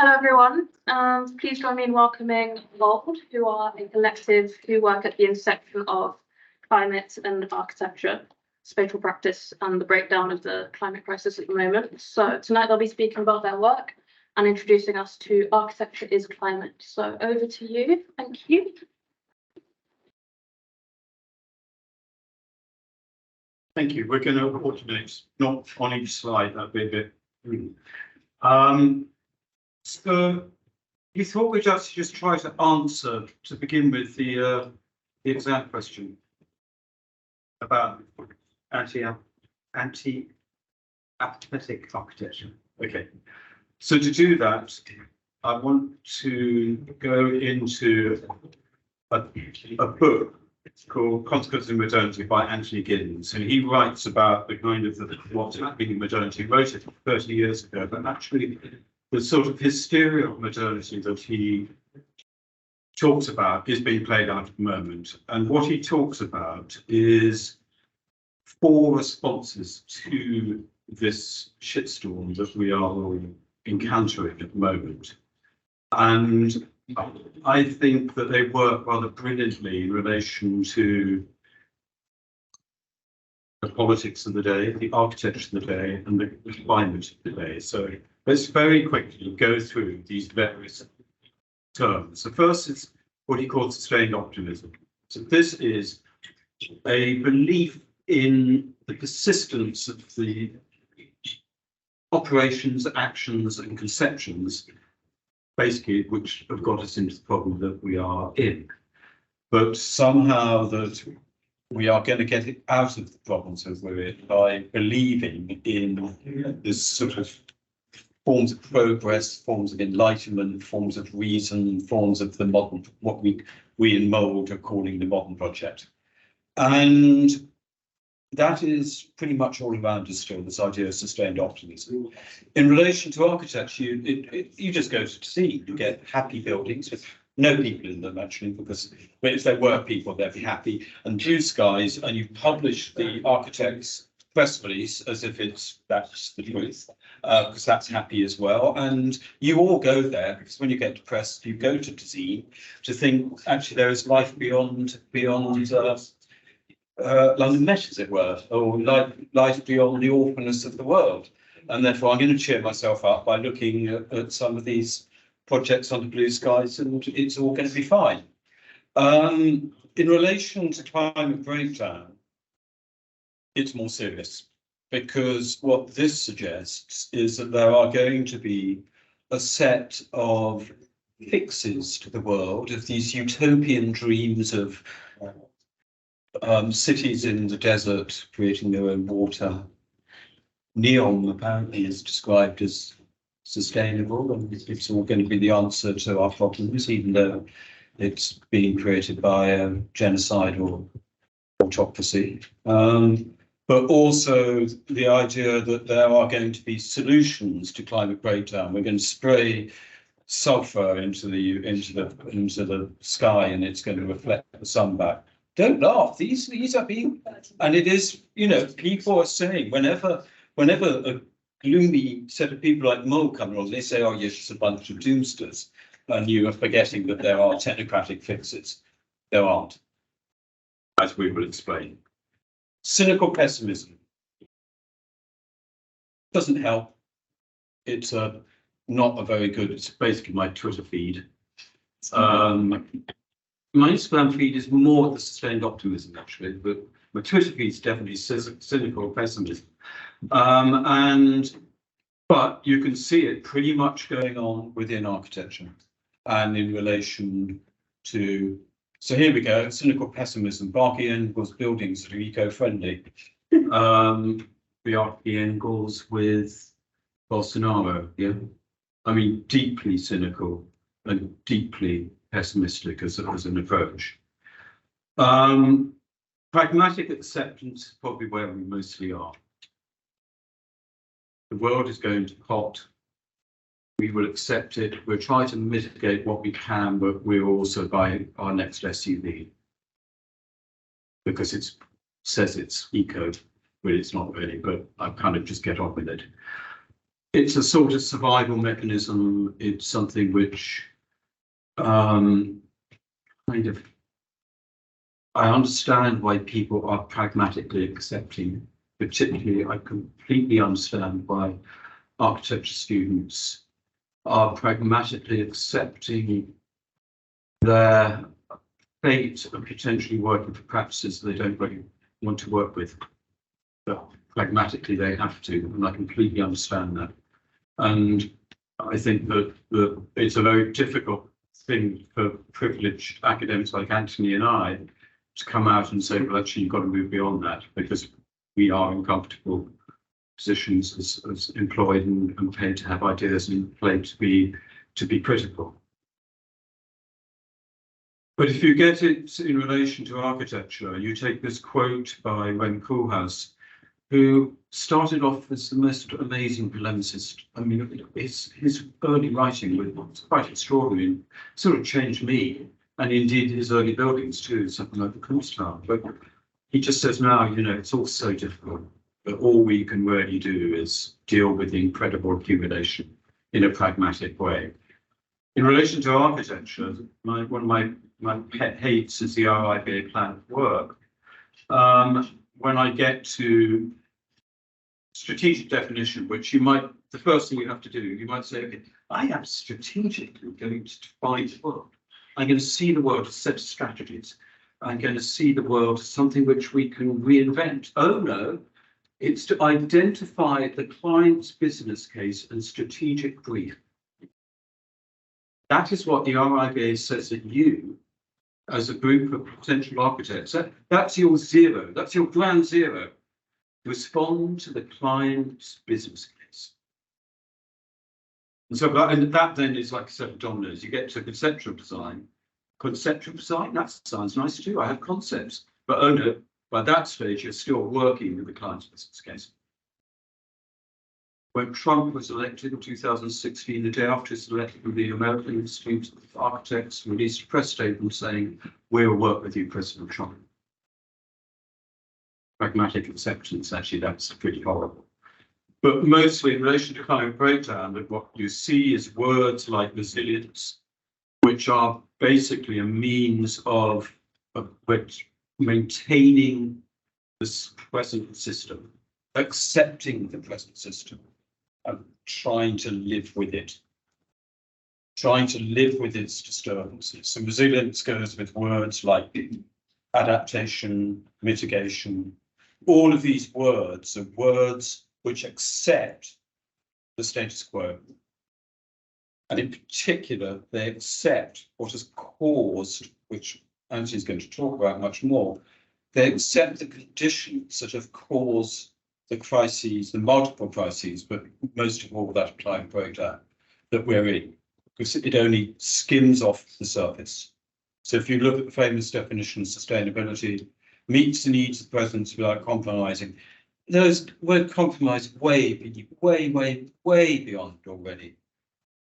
Hello everyone, please join me in welcoming MOULD, who are a collective who work at the intersection of climate and architecture, spatial practice and the breakdown of the climate crisis at the moment. So tonight they'll be speaking about their work and introducing us to Architecture is Climate. So over to you, thank you. Thank you. We're going to alternate, not on each slide, that'd be a bit. So we thought we'd just try to answer, to begin with, the exam question about anti-apathetic architecture. Okay, so to do that, I want to go into a book called Consequences of Modernity by Anthony Giddens, and he writes about the kind of what's happening in modernity. He wrote it 30 years ago, but actually the sort of hysteria of modernity that he talks about is being played out at the moment. And what he talks about is 4 responses to this shitstorm that we are all encountering at the moment. And I think that they work rather brilliantly in relation to the politics of the day, the architecture of the day, and the climate of the day. So let's very quickly go through these various terms. The first is what he calls sustained optimism. So this is a belief in the persistence of the operations, actions, and conceptions, basically, which have got us into the problem that we are in. But somehow that we are going to get it out of the problems that we're in by believing in this sort of forms of progress, forms of enlightenment, forms of reason, forms of the modern, what we in MOULD are calling the modern project. And that is pretty much all around us still, this idea of sustained optimism. In relation to architecture, you just go to see, you get happy buildings with no people in them, actually, because if there were people, they'd be happy, and blue skies, and you publish the architect's press release as if that's the truth, because that's happy as well. And you all go there because when you get depressed, you go to Dizzy to think actually there is life beyond London Met, as it were, or life beyond the awfulness of the world. And therefore, I'm going to cheer myself up by looking at some of these projects under blue skies, and it's all going to be fine. In relation to climate breakdown, it's more serious, because what this suggests is that there are going to be a set of fixes to the world, of these utopian dreams of cities in the desert creating their own water. Neon apparently is described as sustainable, and it's all going to be the answer to our problems, even though it's being created by genocide or autocracy. But also the idea that there are going to be solutions to climate breakdown. We're going to spray sulfur into the sky, and it's going to reflect the sun back. Don't laugh. These are being, and it is, you know, people are saying whenever a gloomy set of people like MOULD come along, they say, oh yes, it's a bunch of doomsters, and you are forgetting that there are technocratic fixes. There aren't, as we will explain. Cynical pessimism doesn't help. It's not a very good, it's basically my Twitter feed. My Instagram feed is more the sustained optimism, actually, but my Twitter feed is definitely cynical pessimism. But you can see it pretty much going on within architecture and in relation to, so here we go, cynical pessimism, Barkey Engels buildings that are eco-friendly. Barkey Engels with Bolsonaro, yeah? I mean, deeply cynical and deeply pessimistic as an approach. Pragmatic acceptance is probably where we mostly are. The world is going to pot. We will accept it. We'll try to mitigate what we can, but we'll also buy our next SUV because it says it's eco, but it's not really. But I kind of just get on with it. it's a sort of survival mechanism. It's something which kind of, I understand why people are pragmatically accepting, particularly I completely understand why architecture students are pragmatically accepting their fate of potentially working for practices they don't really want to work with. But pragmatically they have to, and I completely understand that. And I think that it's a very difficult thing for privileged academics like Anthony and I to come out and say, well, actually, you've got to move beyond that because we are in comfortable positions as employed and paid to have ideas and paid to be critical. But if you get it in relation to architecture, you take this quote by Rem Koolhaas, who started off as the most amazing polemicist. I mean, his early writing was quite extraordinary and sort of changed me, and indeed his early buildings too, something like the Kunsthaus. But he just says now, you know, it's all so difficult, but all we can really do is deal with the incredible accumulation in a pragmatic way. In relation to architecture, one of my pet hates is the RIBA plan of work. When I get to strategic definition, which you might, the first thing you have to do, you might say, okay, I am strategically going to define the world. I'm going to see the world as a set of strategies. I'm going to see the world as something which we can reinvent. Oh no, it's to identify the client's business case and strategic brief. That is what the RIBA says that you, as a group of potential architects, that's your zero, that's your ground zero. Respond to the client's business case. And so that then is like a set of dominoes. You get to conceptual design. Conceptual design, that sounds nice too. I have concepts. But oh no, by that stage, you're still working with the client's business case. When Trump was elected in 2016, the day after his election, the American Institute of Architects released a press statement saying, we'll work with you, President Trump. Pragmatic acceptance, actually, that's pretty horrible. But mostly in relation to climate breakdown, that what you see is words like resilience, which are basically a means of which maintaining this present system, accepting the present system, and trying to live with it, trying to live with its disturbances. So resilience goes with words like adaptation, mitigation. All of these words are words which accept the status quo. And in particular, they accept what has caused, which Anthony's going to talk about much more, they accept the conditions that have caused the crises, the multiple crises, but most of all that climate breakdown that we're in, because it only skims off the surface. So if you look at the famous definition of sustainability, meets the needs of the present without compromising, those won't compromise way beyond already.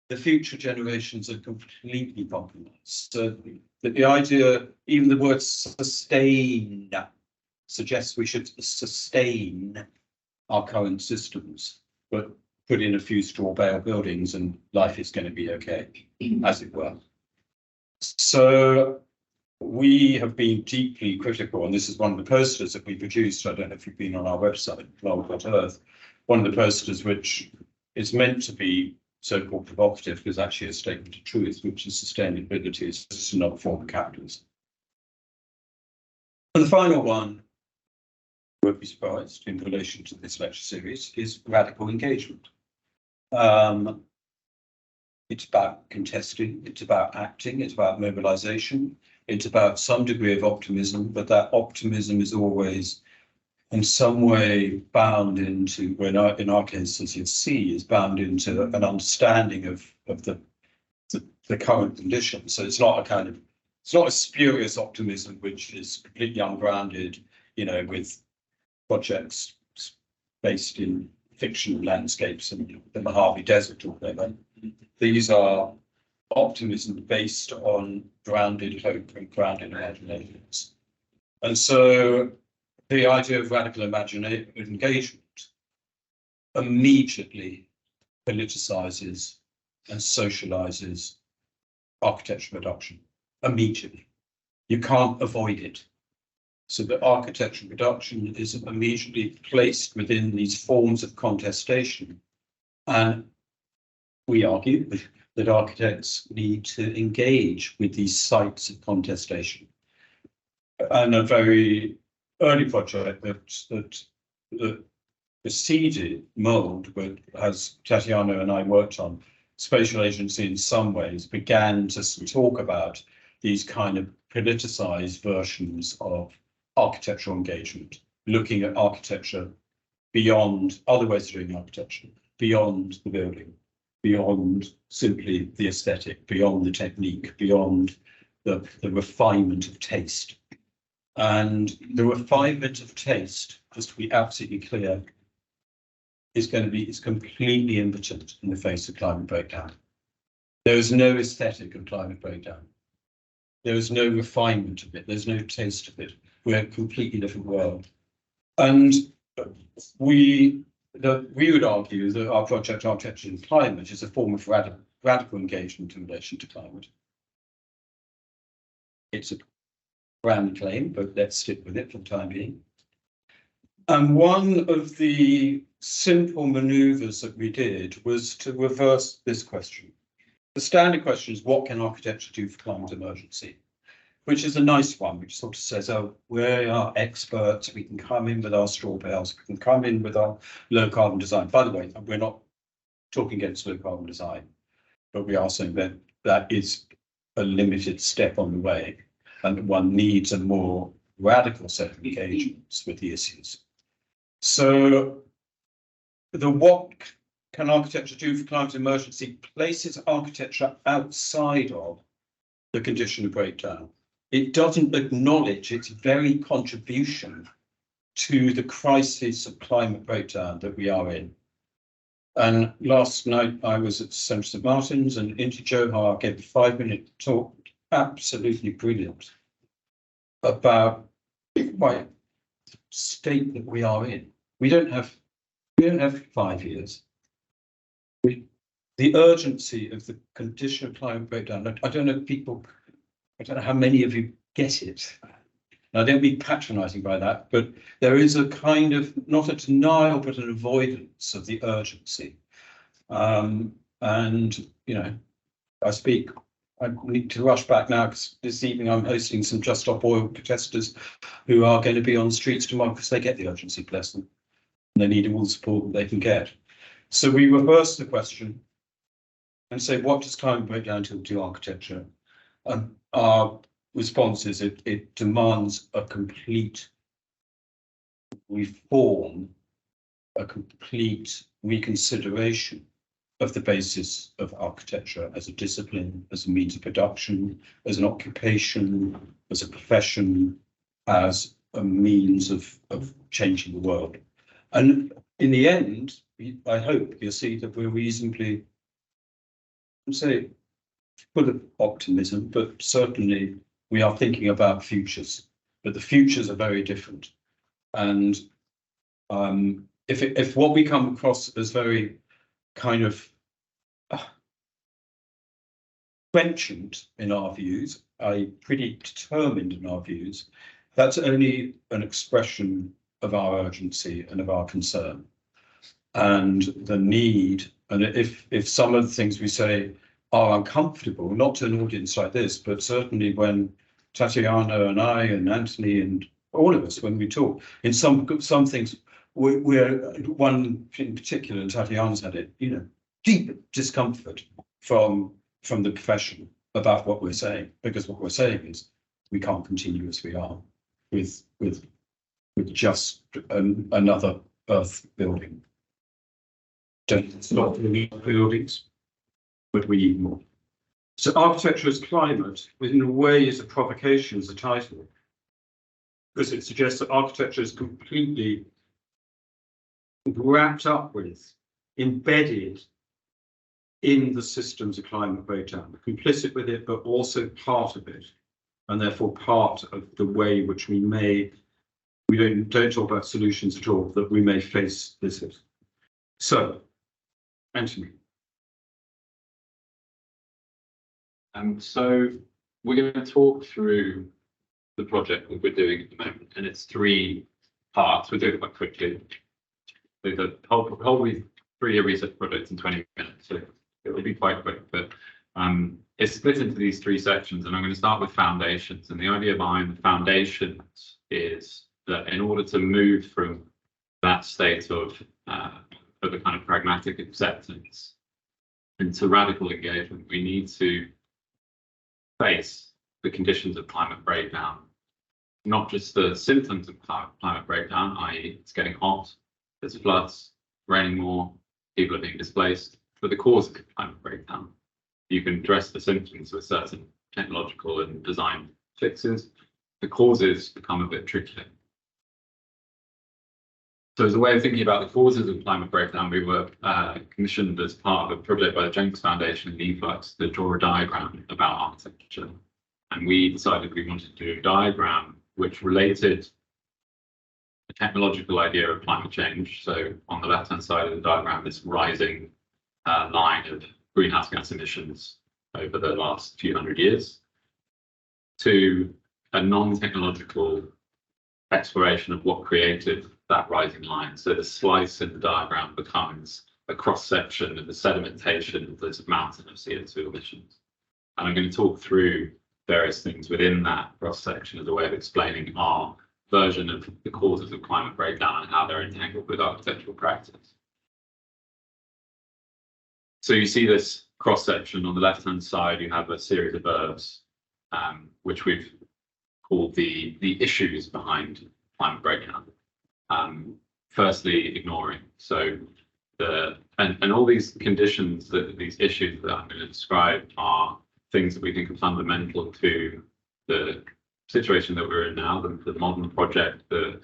The future generations are completely compromised. So the idea, even the word sustain, suggests we should sustain our current systems, but put in a few straw bale buildings and life is going to be okay, as it were. So we have been deeply critical, and this is one of the posters that we produced. I don't know if you've been on our website, World Earth, one of the posters which is meant to be so-called provocative, because actually a statement of truth, which is sustainability is just another form of capitalism. And the final one, you won't be surprised, in relation to this lecture series, is radical engagement. It's about contesting, it's about acting, it's about mobilization, it's about some degree of optimism, but that optimism is always in some way bound into, in our case, as you'll see, is bound into an understanding of the current conditions. So it's not a kind of, it's not a spurious optimism which is completely ungrounded, you know, with projects based in fictional landscapes in the Mojave Desert or whatever. These are optimism based on grounded hope and grounded imaginations. And so the idea of radical engagement immediately politicizes and socializes architectural production immediately. You can't avoid it. So the architectural production is immediately placed within these forms of contestation. And we argue that architects need to engage with these sites of contestation. And a very early project that preceded MOULD, but as Tatiana and I worked on, spatial agency in some ways began to talk about these kind of politicized versions of architectural engagement, looking at architecture beyond other ways of doing architecture, beyond the building, beyond simply the aesthetic, beyond the technique, beyond the refinement of taste. And the refinement of taste, just to be absolutely clear, is completely impotent in the face of climate breakdown. There is no aesthetic of climate breakdown. There is no refinement of it. There's no taste of it. We're a completely different world. And we would argue that our project Architecture and Climate is a form of radical engagement in relation to climate. It's a brand claim, but let's stick with it for the time being. And one of the simple maneuvers that we did was to reverse this question. The standard question is, what can architecture do for climate emergency? Which is a nice one, which sort of says, oh, we are experts, we can come in with our straw bales, we can come in with our low carbon design. By the way, we're not talking against low carbon design, but we are saying that that is a limited step on the way, and one needs a more radical set of engagements with the issues. So the what can architecture do for climate emergency places architecture outside of the condition of breakdown. It doesn't acknowledge its very contribution to the crisis of climate breakdown that we are in. And last night I was at St Martin's, and Inti Johar gave a 5-minute talk, absolutely brilliant, about the state that we are in. We don't have 5 years. The urgency of the condition of climate breakdown, I don't know how many of you get it. And I don't mean patronizing by that, but there is a kind of, not a denial, but an avoidance of the urgency. And, you know, I need to rush back now because this evening I'm hosting some Just Stop Oil protesters who are going to be on the streets tomorrow because they get the urgency, bless them. And they need all the support that they can get. So we reverse the question and say, what does climate breakdown do to architecture? Our response is it demands a complete reform, a complete reconsideration of the basis of architecture as a discipline, as a means of production, as an occupation, as a profession, as a means of changing the world. And in the end, I hope you'll see that we're reasonably, say, full of optimism, but certainly we are thinking about futures, but the futures are very different. And if what we come across as very kind of trenchant in our views, pretty determined in our views, that's only an expression of our urgency and of our concern. And the need, and if some of the things we say are uncomfortable, not to an audience like this, but certainly when Tatiana and I and Anthony and all of us, when we talk, in some things, we're one in particular, and Tatiana's had it, you know, deep discomfort from the profession about what we're saying, because what we're saying is we can't continue as we are with just another Earth building. Don't stop buildings, but we need more. So architecture as climate, in a way, is a provocation as a title, because it suggests that architecture is completely wrapped up with, embedded in the systems of climate breakdown, complicit with it, but also part of it, and therefore part of the way which we don't talk about solutions at all, that we may face this. So Anthony. So we're going to talk through the project that we're doing at the moment, and it's three parts. We'll do it quite quickly. The whole 3-year research project in 20 minutes, so it will be quite quick, but it's split into these three sections, and I'm going to start with foundations. And the idea behind the foundations is that in order to move from that state of a kind of pragmatic acceptance into radical engagement, we need to face the conditions of climate breakdown, not just the symptoms of climate breakdown, i.e. it's getting hot, there's floods, raining more, people are being displaced, but the causes of climate breakdown. You can address the symptoms with certain technological and design fixes. The causes become a bit trickier. So as a way of thinking about the causes of climate breakdown, we were commissioned as part of a project by the Jenkins Foundation and eFlux to draw a diagram about architecture. And we decided we wanted to do a diagram which related the technological idea of climate change. So on the left-hand side of the diagram, this rising line of greenhouse gas emissions over the last few hundred years, to a non-technological exploration of what created that rising line. So the slice in the diagram becomes a cross-section of the sedimentation of this mountain of CO2 emissions. And I'm going to talk through various things within that cross-section as a way of explaining our version of the causes of climate breakdown and how they're entangled with architectural practice. So you see this cross-section on the left-hand side, you have a series of verbs, which we've called the issues behind climate breakdown. Firstly, ignoring. So and all these conditions, these issues that I'm going to describe are things that we think are fundamental to the situation that we're in now, the modern project, the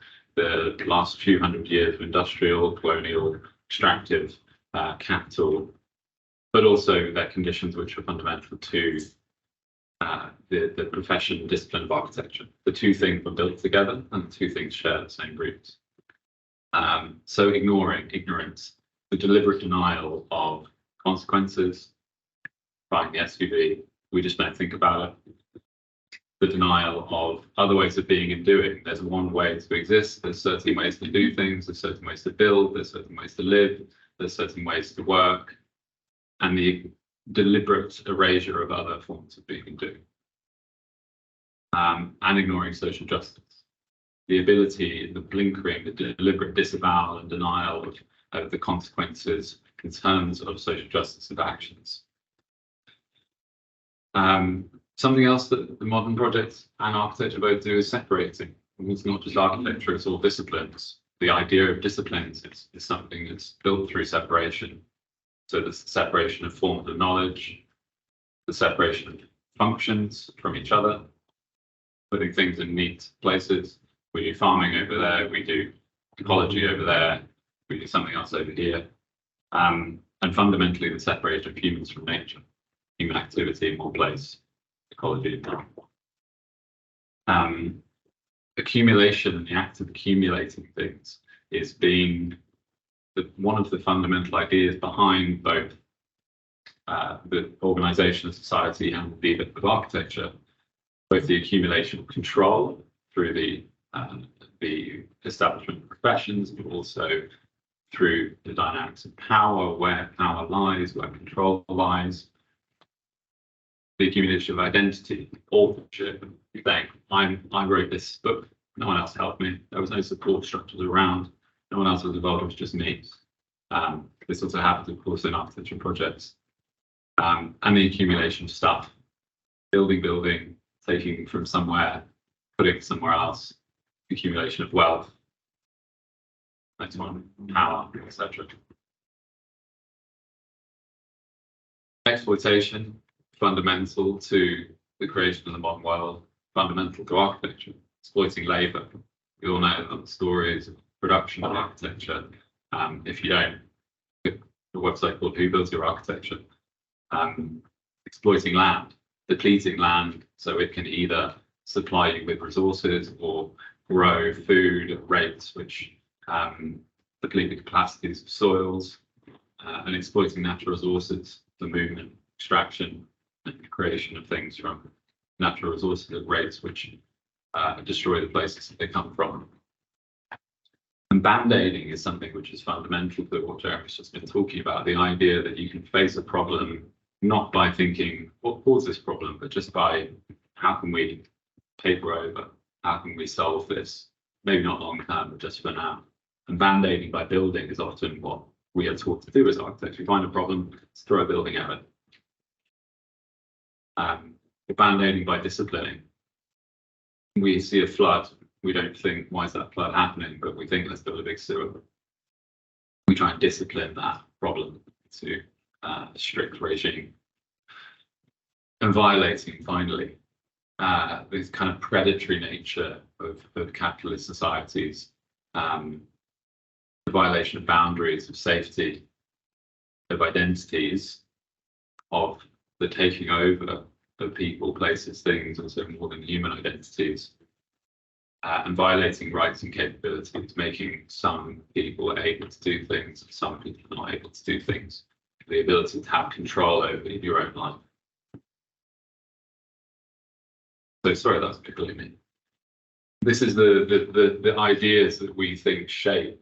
last few hundred years of industrial, colonial, extractive capital, but also their conditions which are fundamental to the profession, discipline of architecture. The two things were built together and the two things share the same roots. So ignorance, the deliberate denial of consequences, buying the SUV, we just don't think about it. The denial of other ways of being and doing. There's one way to exist, there's certain ways to do things, there's certain ways to build, there's certain ways to live, there's certain ways to work, and the deliberate erasure of other forms of being and doing. And ignoring social justice. The ability, the blinkering, the deliberate disavowal and denial of the consequences in terms of social justice of actions. Something else that the modern project and architecture both do is separating. It's not just architecture, it's all disciplines. The idea of disciplines is something that's built through separation. So there's the separation of forms of knowledge, the separation of functions from each other, putting things in neat places. We do farming over there, we do ecology over there, we do something else over here. And fundamentally the separation of humans from nature, human activity in one place, ecology. Accumulation and the act of accumulating things is being one of the fundamental ideas behind both the organisation of society and the architecture, both the accumulation of control through the establishment of professions, but also through the dynamics of power, where power lies, where control lies, the accumulation of identity, authorship, saying, I wrote this book, no one else helped me, there was no support structures around, no one else was involved, it was just me. This also happens, of course, in architecture projects. And the accumulation of stuff, building, taking from somewhere, putting somewhere else, accumulation of wealth, next one, power, etc. Exploitation, fundamental to the creation of the modern world, fundamental to architecture, exploiting labour. We all know the stories of production of architecture. If you don't, the website called Who Builds Your Architecture, exploiting land, depleting land so it can either supply you with resources or grow food at rates which deplete the capacities of soils, and exploiting natural resources, the movement, extraction, and creation of things from natural resources at rates which destroy the places that they come from. And band-aiding is something which is fundamental to what Jeremy's just been talking about, the idea that you can face a problem not by thinking what caused this problem, but just by how can we paper over, how can we solve this, maybe not long term, but just for now. And band-aiding by building is often what we are taught to do as architects. We find a problem, let's throw a building at it. Band-aiding by disciplining. We see a flood, we don't think, why is that flood happening? But we think, let's build a big sewer. We try and discipline that problem to a strict regime. And violating, finally, this kind of predatory nature of capitalist societies, the violation of boundaries, of safety, of identities, of the taking over of people, places, things, also more than human identities, and violating rights and capabilities, making some people able to do things and some people not able to do things, the ability to have control over your own life. So sorry, that's a bit gloomy. This is the ideas that we think shape,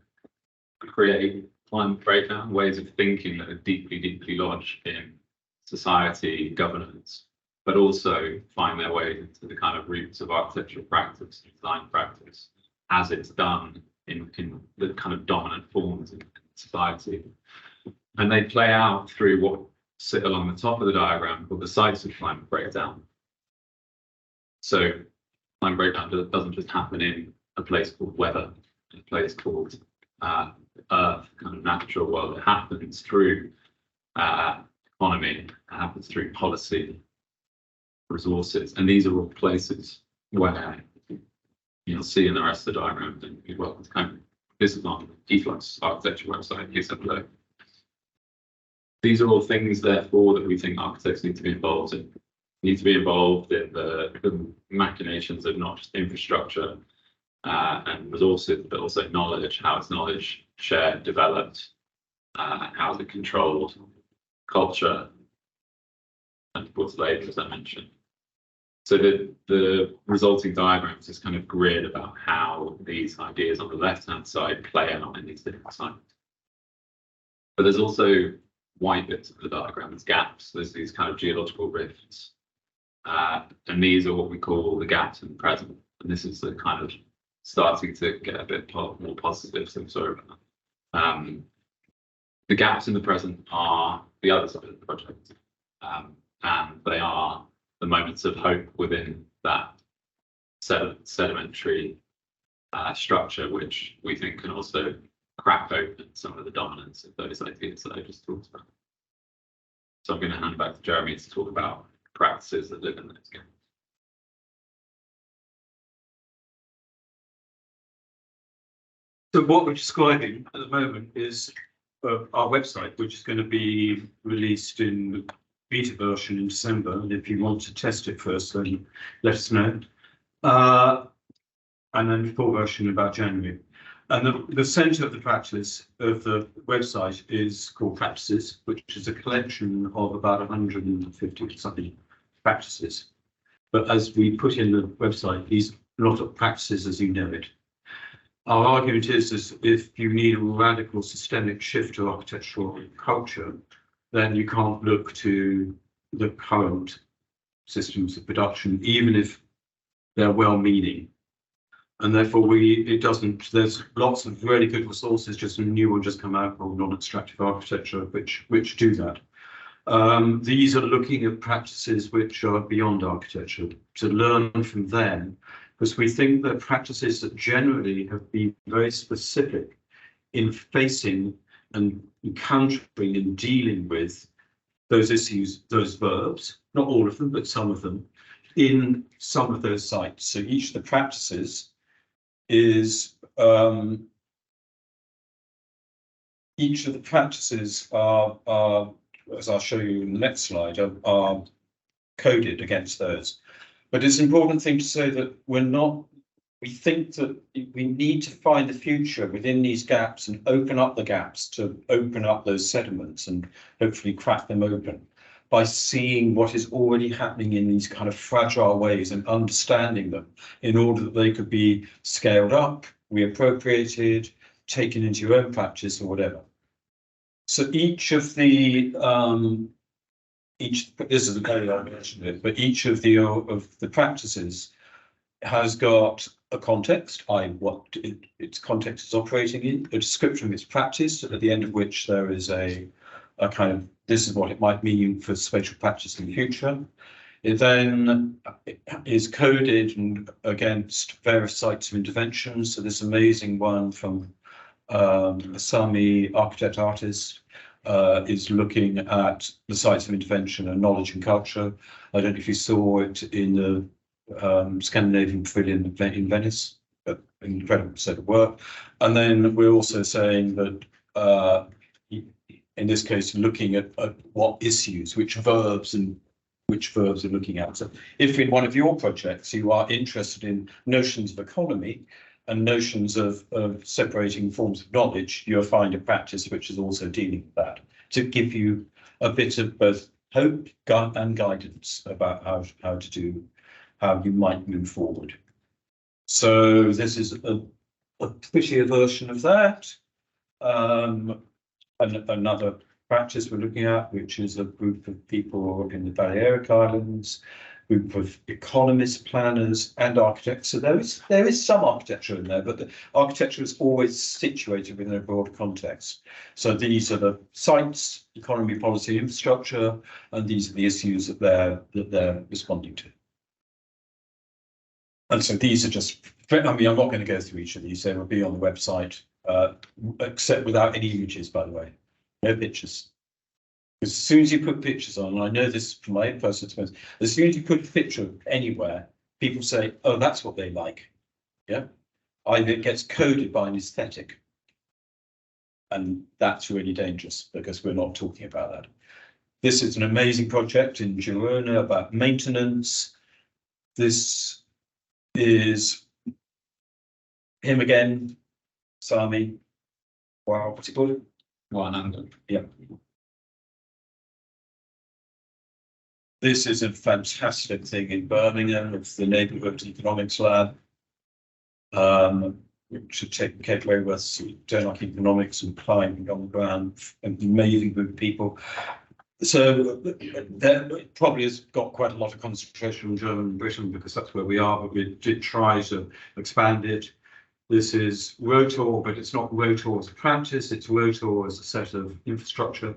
create climate breakdown, ways of thinking that are deeply, deeply lodged in society, governance, but also find their way into the kind of roots of architectural practice, design practice, as it's done in the kind of dominant forms in society. And they play out through what sit along the top of the diagram called the sites of climate breakdown. So climate breakdown doesn't just happen in a place called weather, in a place called Earth, kind of natural world. It happens through economy, it happens through policy, resources, and these are all places where you'll see in the rest of the diagram. And well, it's kind of, this is not Deflux architecture website. Here's a below. These are all things, therefore, that we think architects need to be involved in. Need to be involved in the machinations of not just infrastructure and resources, but also knowledge. How is knowledge shared, developed? How is it controlled? Culture, and of course labour, as I mentioned. So the resulting diagrams is kind of grid about how these ideas on the left-hand side play out in these different sites. But there's also white bits of the diagram, there's gaps, there's these kind of geological rifts. And these are what we call the gaps in the present. And this is the kind of starting to get a bit more positive, so sorry about that. The gaps in the present are the other side of the project. And they are the moments of hope within that sedimentary structure, which we think can also crack open some of the dominance of those ideas that I just talked about. So I'm going to hand back to Jeremy to talk about practices that live in those gaps. So what we're describing at the moment is our website, which is going to be released in beta version in December. And if you want to test it first, then let us know. And then full version about January. And the centre of the practice of the website is called Practices, which is a collection of about 150 something practices. But as we put in the website, these are not practices as you know it. Our argument is if you need a radical systemic shift to architectural culture, then you can't look to the current systems of production, even if they're well-meaning. And therefore, there's lots of really good resources, just a new one just come out called non-extractive architecture, which do that. These are looking at practices which are beyond architecture, to learn from them, because we think that practices that generally have been very specific in facing and encountering and dealing with those issues, those verbs, not all of them, but some of them, in some of those sites. So each of the practices is are as I'll show you in the next slide, are coded against those. But it's an important thing to say that we're not we think that we need to find the future within these gaps and open up the gaps to open up those sediments and hopefully crack them open by seeing what is already happening in these kind of fragile ways and understanding them in order that they could be scaled up, reappropriated, taken into your own practice or whatever. So each of the this is a very I mentioned it, but each of the practices has got a context, what its context is operating in, a description of its practice, at the end of which there is a kind of, this is what it might mean for spatial practice in the future. It then is coded and against various sites of intervention. So this amazing one from a Sami architect artist is looking at the sites of intervention and knowledge and culture. I don't know if you saw it in the Scandinavian Pavilion in Venice, an incredible set of work. And then we're also saying that in this case, looking at what issues, which verbs are looking at. So if in one of your projects you are interested in notions of economy and notions of separating forms of knowledge, you'll find a practice which is also dealing with that, to give you a bit of both hope and guidance about how you might move forward. So this is a prettier version of that. Another practice we're looking at, which is a group of people in the Balearic Islands, group of economists, planners, and architects. So there is some architecture in there, but the architecture is always situated within a broad context. So these are the sites, economy, policy, infrastructure, and these are the issues that they're responding to. And so these are just, I mean, I'm not going to go through each of these. They will be on the website, except without any images, by the way. No pictures. Because as soon as you put pictures on, and I know this from my own personal experience, as soon as you put a picture anywhere, people say, oh, that's what they like. Yeah. Either it gets coded by an aesthetic. And that's really dangerous because we're not talking about that. This is an amazing project in Girona about maintenance. This is him again, Sami. Wow, what's it called? Ananda. Yeah. This is a fantastic thing in Birmingham. It's the neighbourhood economics lab, which have taken away with Denmark economics and applying on the ground. An amazing group of people. So that probably has got quite a lot of concentration on German and Britain because that's where we are, but we did try to expand it. This is Rotor, but it's not Rotor as a practice, it's Rotor as a set of infrastructure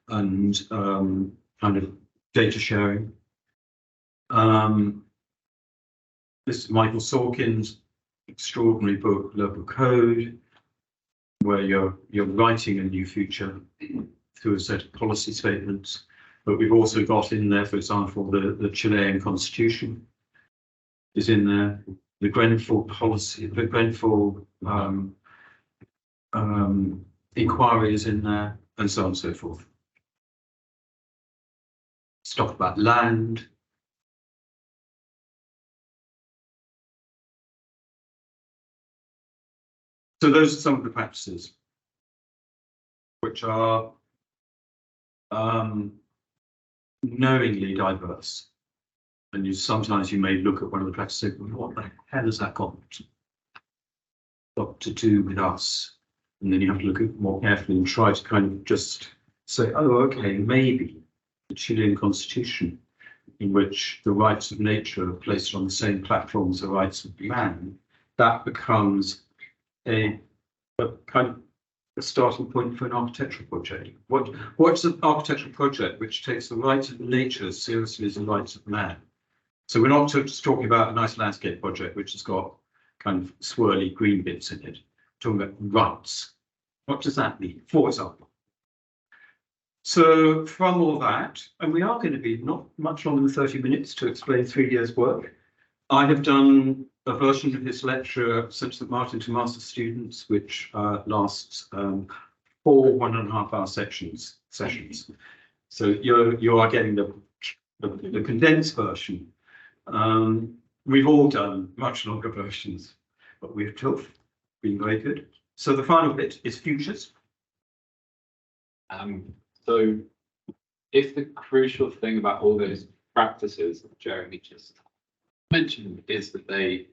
and kind of data sharing. This is Michael Sorkin's extraordinary book, Local Code, where you're writing a new future through a set of policy statements. But we've also got in there, for example, the Chilean constitution is in there, the Grenfell policy, the Grenfell inquiry is in there, and so on and so forth. Stuff about land. So those are some of the practices which are knowingly diverse. And sometimes you may look at one of the practices and say, what the hell has that got to do with us? And then you have to look at it more carefully and try to kind of just say, oh, okay, maybe the Chilean constitution, in which the rights of nature are placed on the same platform as the rights of man, that becomes a kind of a starting point for an architectural project. What's an architectural project which takes the rights of nature as seriously as the rights of man? So we're not just talking about a nice landscape project which has got kind of swirly green bits in it. We're talking about rights. What does that mean, for example? So from all that, and we are going to be not much longer than 30 minutes to explain 3 years' work. I have done a version of this lecture sent to St Martin to master students, which lasts 4 1.5-hour sessions. So you are getting the condensed version. We've all done much longer versions. but we've tough, been very good. So the final bit is futures. So if the crucial thing about all those practices that Jeremy just mentioned is that they,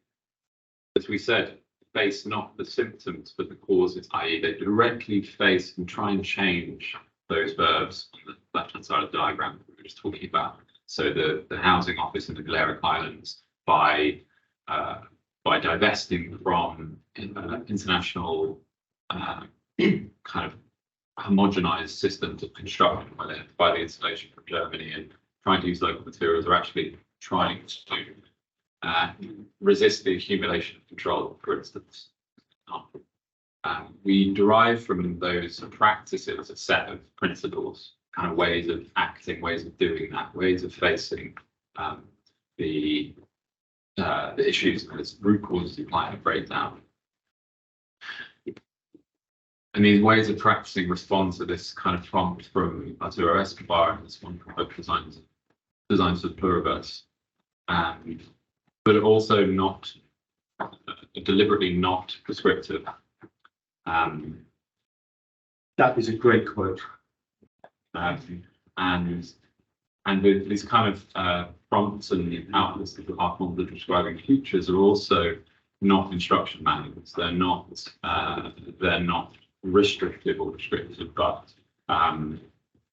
as we said, face not the symptoms but the causes, i.e. they directly face and try and change those verbs on the left-hand side of the diagram that we were just talking about. So the housing office in the Balearic Islands by divesting from international kind of homogenized systems of construction by the installation from Germany and trying to use local materials are actually trying to resist the accumulation of control, for instance. We derive from those practices a set of principles, kind of ways of acting, ways of doing that, ways of facing the issues as root causes of climate breakdown. And these ways of practicing respond to this kind of prompt from Arturo Escobar and this one book designs for the pluriverse, but also not deliberately not prescriptive. That is a great quote. And these kind of prompts and outlets that are formally describing futures are also not instruction manuals. They're not restrictive or prescriptive, but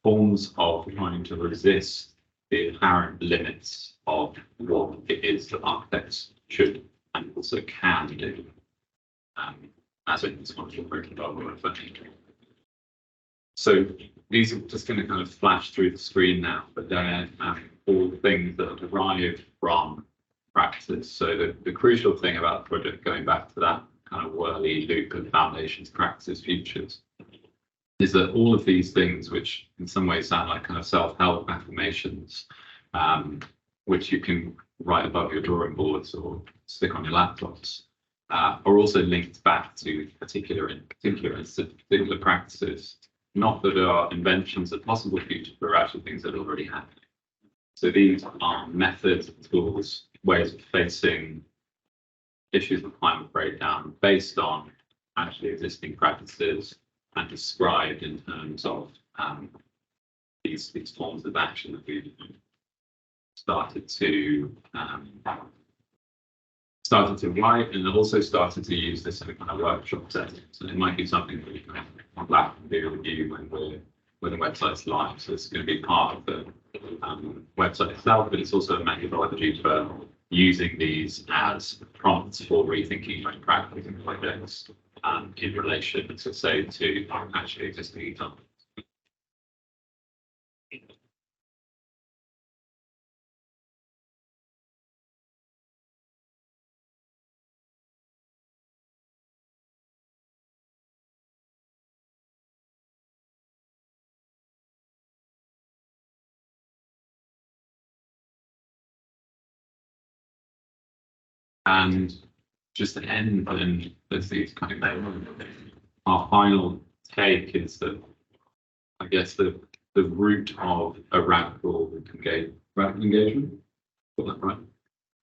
forms of trying to resist the inherent limits of what it is that architects should and also can do. As in this one, so these are just going to kind of flash through the screen now, but they're all things that are derived from practice. So the crucial thing about the project, going back to that kind of whirly loop of foundations, practices, futures, is that all of these things, which in some ways sound like kind of self-help affirmations, which you can write above your drawing boards or stick on your laptops, are also linked back to particular practices, not that are inventions of possible futures, but are actually things that already happen. So these are methods, tools, ways of facing issues of climate breakdown based on actually existing practices and described in terms of these forms of action that we've started to write, and also started to use this in a kind of workshop setting. So it might be something that we can come back and do with you when the website's live. So it's going to be part of the website itself, but it's also a methodology for using these as prompts for rethinking your practice and projects in relation, to say, to actually existing examples. And just to end, then there's these kind of our final take is that I guess the root of a radical engagement, got that right,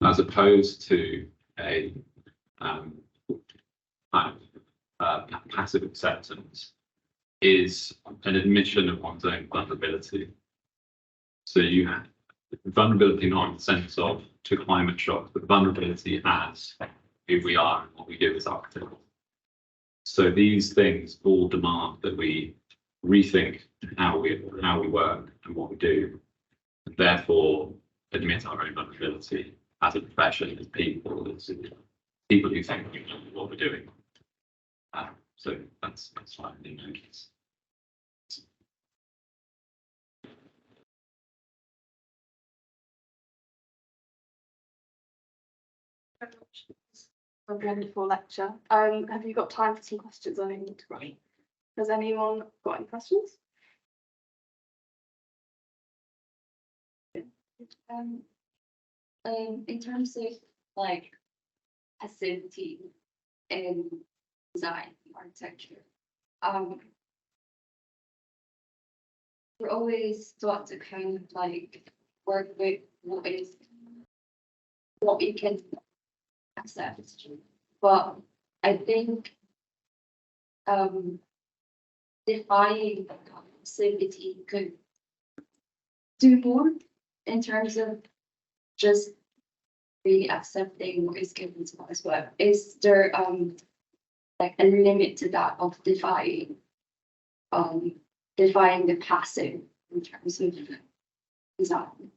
as opposed to a passive acceptance, is an admission of one's own vulnerability. So you have vulnerability not in the sense of to climate shock, but vulnerability as who we are and what we do as architects. So these things all demand that we rethink how we work and what we do, and therefore admit our own vulnerability as a profession, as people, as people who think we know what we're doing. So that's fine in any case. A wonderful lecture. Have you got time for some questions? I need to run. Has anyone got any questions? In terms of like passivity in design architecture, we're always taught to kind of like work with what we can accept but I think defying passivity could do more in terms of just really accepting what is given to us. But is there like a limit to that of defying the passive in terms of design?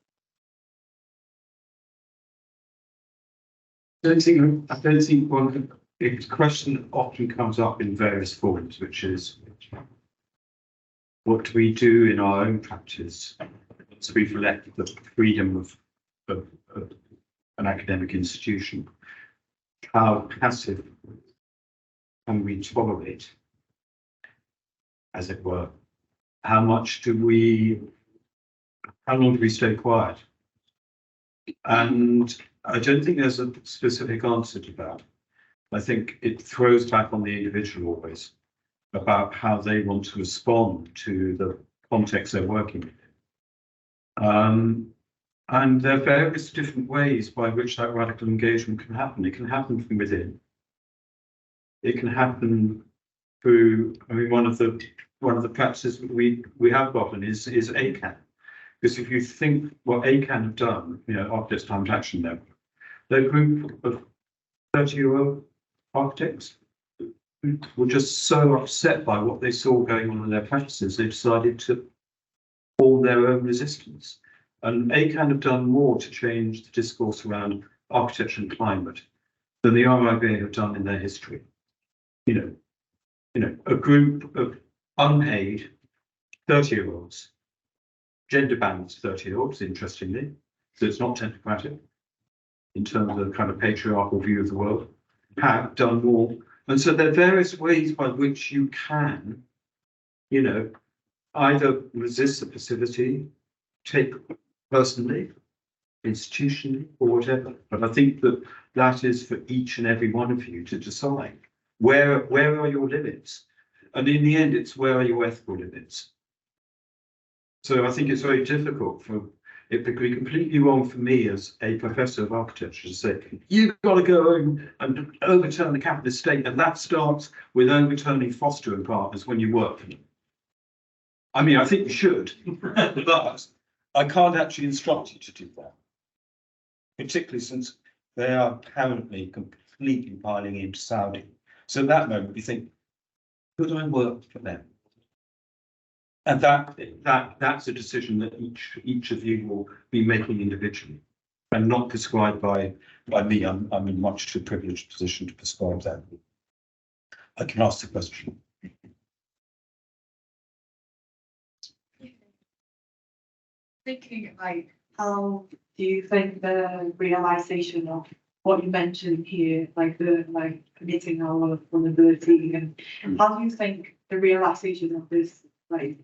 I don't think one, the question often comes up in various forms, which is what do we do in our own practice to reflect the freedom of an academic institution? How passive can we tolerate, as it were? How long do we stay quiet? And I don't think there's a specific answer to that. I think it throws back on the individual always about how they want to respond to the context they're working in. And there are various different ways by which that radical engagement can happen. It can happen from within. It can happen through, I mean, one of the practices we have gotten is ACAN. Because if you think what ACAN have done, you know, Architects Climate Action Network, they're a group of 30-year-old architects who were just so upset by what they saw going on in their practices, they decided to form their own resistance. And ACAN have done more to change the discourse around architecture and climate than the RIBA have done in their history. You know, a group of unpaid 30-year-olds, gender balanced 30-year-olds, interestingly, so it's not technocratic in terms of the kind of patriarchal view of the world, have done more. And so there are various ways by which you can, you know, either resist the passivity, take personally, institutionally, or whatever. But I think that is for each and every one of you to decide where are your limits, and in the end, it's where are your ethical limits. So I think it's very difficult it would be completely wrong for me as a professor of architecture to say, you've got to go and overturn the capitalist state, and that starts with overturning Foster and Partners when you work for them. I mean, I think you should, but I can't actually instruct you to do that, particularly since they are apparently completely piling into Saudi. So at that moment, we think, could I work for them? And that's a decision that each of you will be making individually, and not prescribed by me. I'm in a much too privileged position to prescribe that. I can ask the question. Thinking like, how do you think the realization of what you mentioned here, like admitting our vulnerability, and how do you think the realization of this, like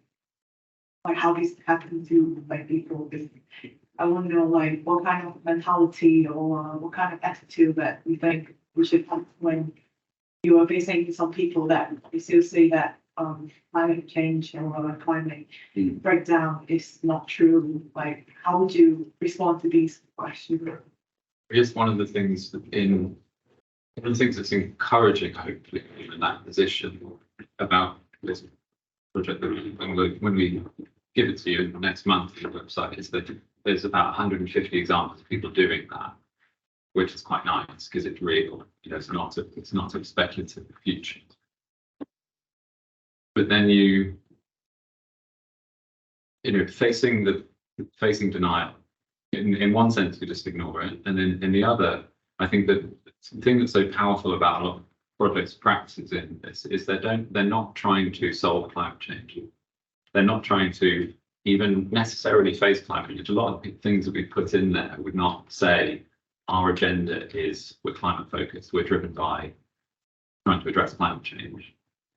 how this happens to like people? Because I wonder like what kind of mentality or what kind of attitude that you think we should have when you are facing some people that you still say that climate change or climate breakdown is not true. Like, how would you respond to these questions? I guess one of the things that's encouraging, hopefully, in that position about this project that when we give it to you next month on the website is that there's about 150 examples of people doing that, which is quite nice because it's real. You know, it's not a speculative future. But then you know, facing denial. In one sense, you just ignore it, and then in the other, I think that the thing that's so powerful about a lot of projects' practices in this is they're not trying to solve climate change. They're not trying to even necessarily face climate change. A lot of things that we put in there would not say our agenda is we're climate focused, we're driven by trying to address climate change.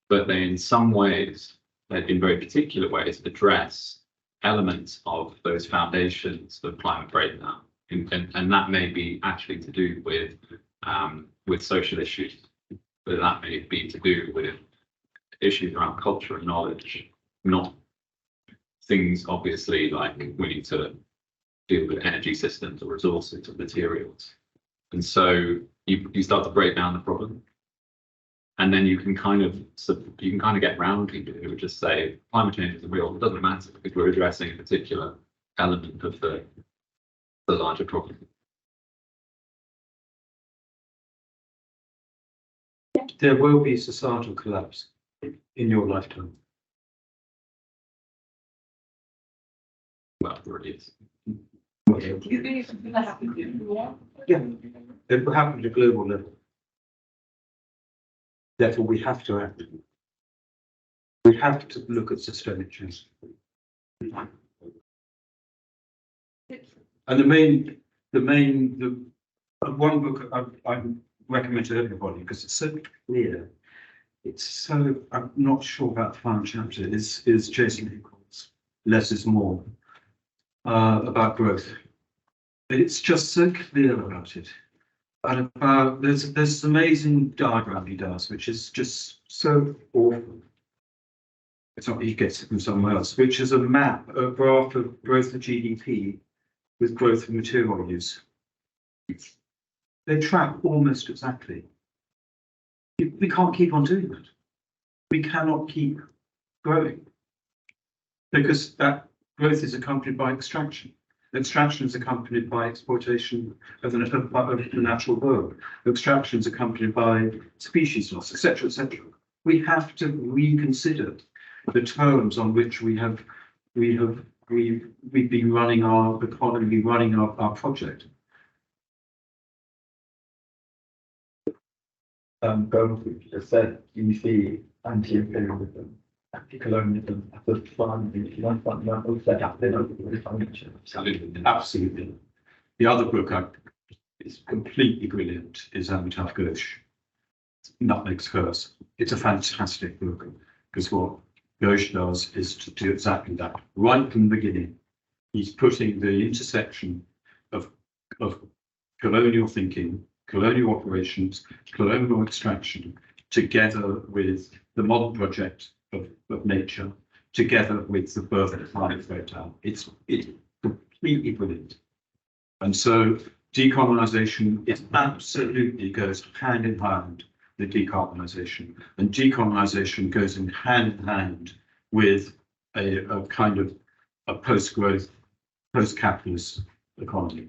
But they, in some ways, in very particular ways, address elements of those foundations of climate breakdown, and that may be actually to do with social issues, but that may be to do with issues around culture and knowledge, not things obviously like we need to deal with energy systems or resources or materials. And so you start to break down the problem. And then you can kind of get around people who would just say climate change is real. It doesn't matter because we're addressing a particular element of the larger problem. There will be societal collapse in your lifetime. Well, there it is. Yeah, it will happen at a global level. Therefore, we have to act. We have to look at systemic change. And the one book I recommend to everybody because it's so clear. It's so, I'm not sure about the final chapter, is Jason Hickel's Less is More, about growth. It's just so clear about it. And about, there's this amazing diagram he does, which is just so awful. It's not, he gets it from somewhere else, which is a map, a graph of growth of GDP with growth of material use. They track almost exactly. We can't keep on doing that. We cannot keep growing because that growth is accompanied by extraction. Extraction is accompanied by exploitation of the natural world. Extraction is accompanied by species loss, etc., etc. We have to reconsider the terms on which we've been running our economy, running our project. Going through just said you see anti-imperialism, anti-colonialism as a fundamental set up in the financial. Absolutely. The other book is completely brilliant is Amitabh Ghosh, Nutmeg's Curse. It's a fantastic book because what Ghosh does is to do exactly that. Right from the beginning, he's putting the intersection of colonial thinking, colonial operations, colonial extraction, together with the modern project of nature, together with the birth of climate breakdown. It's completely brilliant. And so decolonization, it absolutely goes hand in hand with decarbonisation. And decolonization goes in hand with a kind of a post-growth, post-capitalist economy.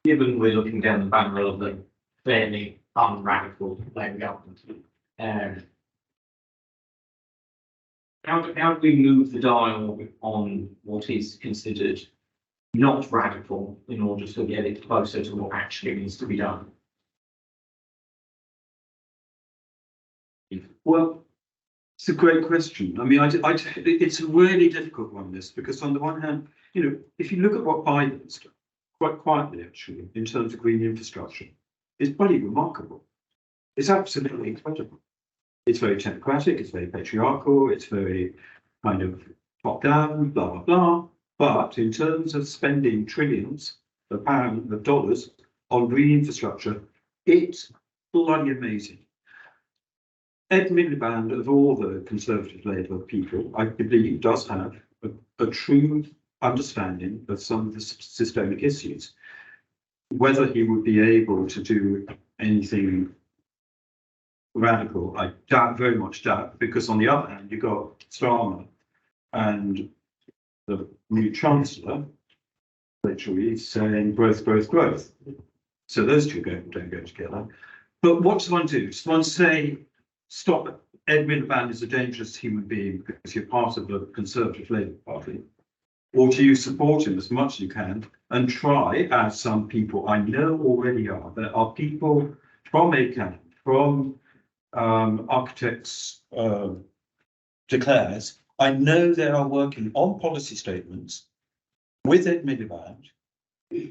Given we're looking down the barrel of the fairly unradical Labour government, how do we move the dial on what is considered not radical in order to get it closer to what actually needs to be done? Well, it's a great question. I mean, it's a really difficult one, this, because on the one hand, you know, if you look at what Biden's done, quite quietly actually, in terms of green infrastructure, it's bloody remarkable. It's absolutely incredible. It's very technocratic, it's very patriarchal, it's very kind of top down, blah, blah, blah. But in terms of spending trillions of pounds, of dollars on green infrastructure, it's bloody amazing. Ed Miliband, of all the Conservative Labour people, I believe does have a true understanding of some of the systemic issues. Whether he would be able to do anything radical, I very much doubt, because on the other hand, you've got Starmer and the new Chancellor literally saying growth, growth, growth. So those two don't go together. But what does one do? Does one say, stop, Ed Miliband is a dangerous human being because you're part of the Conservative Labour Party? Or do you support him as much as you can and try, as some people I know already are, there are people from ACAM, from architects declares, I know they are working on policy statements with Ed Miliband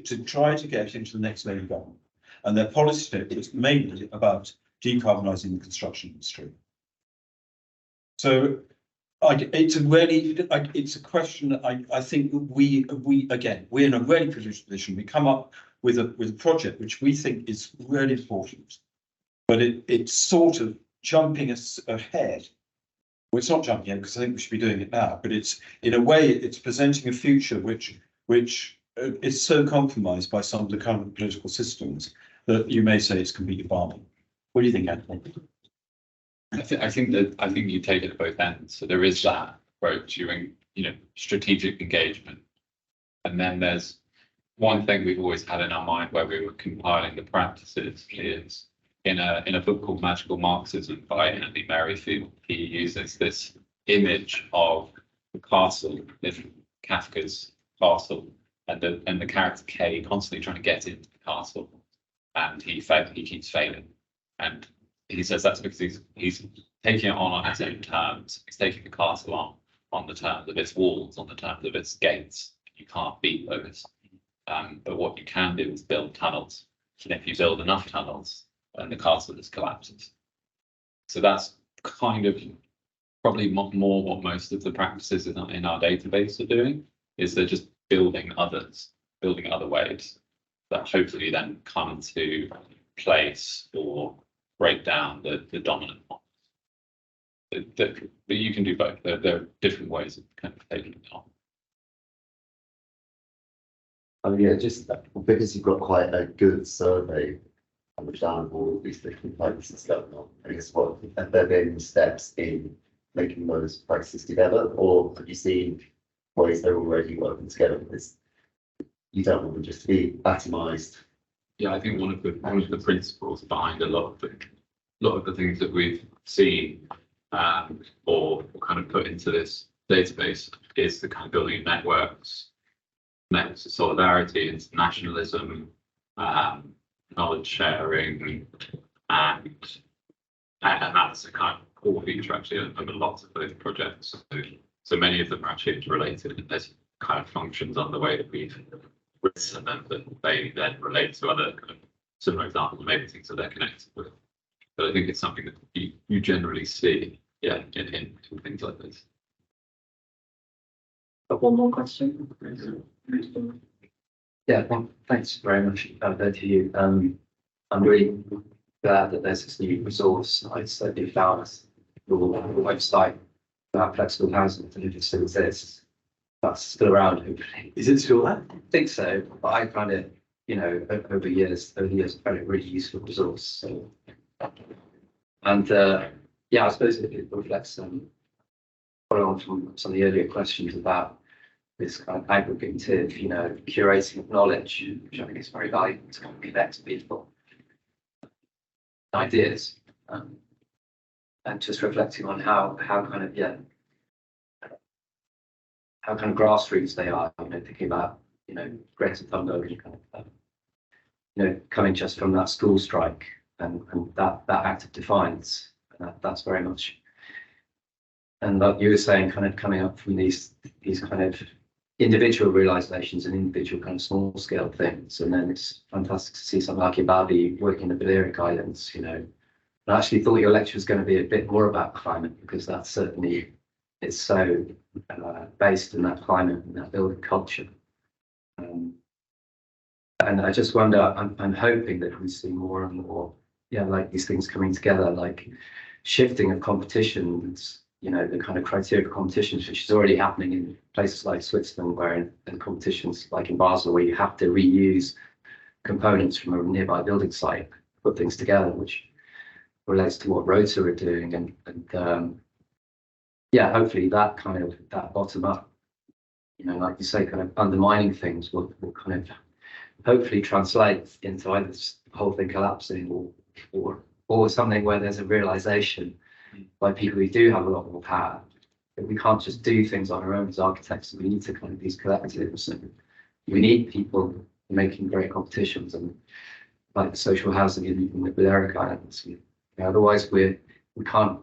to try to get into the next Labour government. And their policy statements mainly about decarbonising the construction industry. So it's a question that I think we're in a really privileged position. We come up with a project which we think is really important, but it's sort of jumping us ahead. Well, it's not jumping ahead because I think we should be doing it now, but it's in a way it's presenting a future which which is so compromised by some of the current political systems that you may say it's completely balmy. What do you think, Anthony? I think you take it at both ends. So there is that approach, strategic engagement, and then there's one thing we've always had in our mind where we were compiling the practices is in a book called Magical Marxism by Andy Merrifield. He uses this image of the castle in Kafka's Castle, and the character K constantly trying to get into the castle, and he keeps failing, and he says that's because he's taking it on his own terms. He's taking the castle on the terms of its walls, on the terms of its gates. You can't beat those. But what you can do is build tunnels. And if you build enough tunnels, then the castle just collapses. So that's kind of probably more what most of the practices in our database are doing, is they're just building other ways that hopefully then come to place or break down the dominant one. But you can do both. There are different ways of kind of taking it on. Yeah, just because you've got quite a good survey understanding of all of these different practices going on, I guess what have there been steps in making those practices together, or have you seen ways they're already working together? Because you don't want them just to be atomized. Yeah, I think one of the principles behind a lot of the things that we've seen or kind of put into this database is the kind of building of networks, solidarity, internationalism, knowledge sharing, and that's a kind of core feature actually of a lot of those projects. So many of them are actually related, and there's kind of functions on the way that we've written them that they then relate to other kind of similar examples, maybe things that they're connected with. But I think it's something that you generally see, in things like this. Got one more question. Yeah, thanks very much, both of you. I'm really glad that there's this new resource that you found your website about flexible housing, and if it still exists. That's still around, hopefully. Is it still there? I think so, but I found it, over the years, I found it a really useful resource. So, and I suppose it reflects following on from some of the earlier questions about this kind of aggregative, curating of knowledge, which I think is very valuable to kind of connect people, ideas, and just reflecting on how kind of grassroots they are, thinking about, Greta Thunberg kind of, coming just from that school strike and that act of defiance, and that's very much, and like you were saying, kind of coming up from these kind of individual realizations and individual kind of small scale things. And then it's fantastic to see something like Ibabi working in the Balearic Islands, I actually thought your lecture was going to be a bit more about climate, because that's certainly, it's so based in that climate and that building culture. And I just wonder, I'm hoping that we see more and more, like these things coming together, like shifting of competitions, the kind of criteria for competitions, which is already happening in places like Switzerland, where in competitions like in Basel, where you have to reuse components from a nearby building site, put things together, which relates to what Rota are doing, and hopefully that kind of that bottom up, like you say, kind of undermining things will kind of hopefully translate into either the whole thing collapsing or something where there's a realization by people who do have a lot more power that we can't just do things on our own as architects, and we need to kind of these collectives, and we need people making great competitions, and like social housing in the Balearic Islands. Otherwise we can't,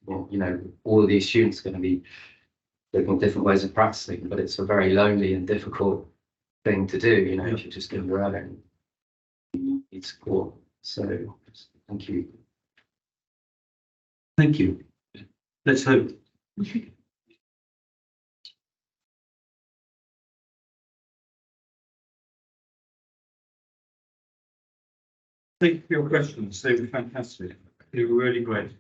all of these students are going to be looking at different ways of practicing, but it's a very lonely and difficult thing to do, if you're just doing your own, you need support. So thank you. Thank you. Let's hope. Thank you for your questions. They were fantastic. They were really great.